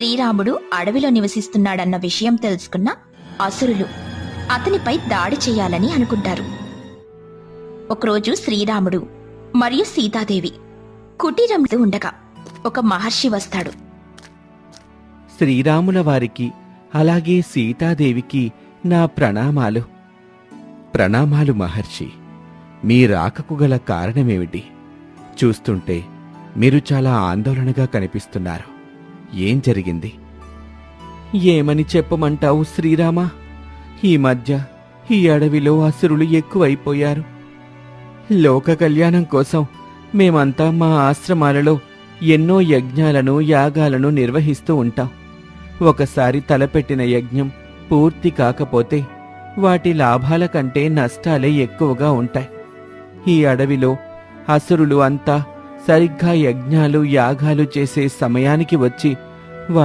శ్రీరాముడు అడవిలో నివసిస్తున్నాడన్న విషయం తెలుసుకున్న అసురులు అతనిపై దాడి చేయాలని అనుకుంటారు. ఒకరోజు శ్రీరాముడు మరియు సీతాదేవి కుటీరంలో ఉండగా ఒక మహర్షి వస్తాడు. శ్రీరాముల వారికి అలాగే సీతాదేవికి నా ప్రణామాలు. ప్రణామాలు మహర్షి. మీ రాకకు గల కారణమేమిటి? చూస్తుంటే మీరు చాలా ఆందోళనగా కనిపిస్తున్నారు. ఏం జరిగింది? ఏమని చెప్పమంటావు శ్రీరామా? ఈ మధ్య ఈ అడవిలో అసురులు ఎక్కువైపోయారు. లోక కళ్యాణం కోసం మేమంతా మా ఆశ్రమాలలో ఎన్నో యజ్ఞాలను యాగాలను నిర్వహిస్తూ ఉంటాం. ఒకసారి తలపెట్టిన యజ్ఞం పూర్తి కాకపోతే వాటి లాభాల కంటే నష్టాలే ఎక్కువగా ఉంటాయి. ఈ అడవిలో అసురులు అంతా సరిగ్గా యజ్ఞాలు యాగాలు చేసే సమయానికి వచ్చి వాటి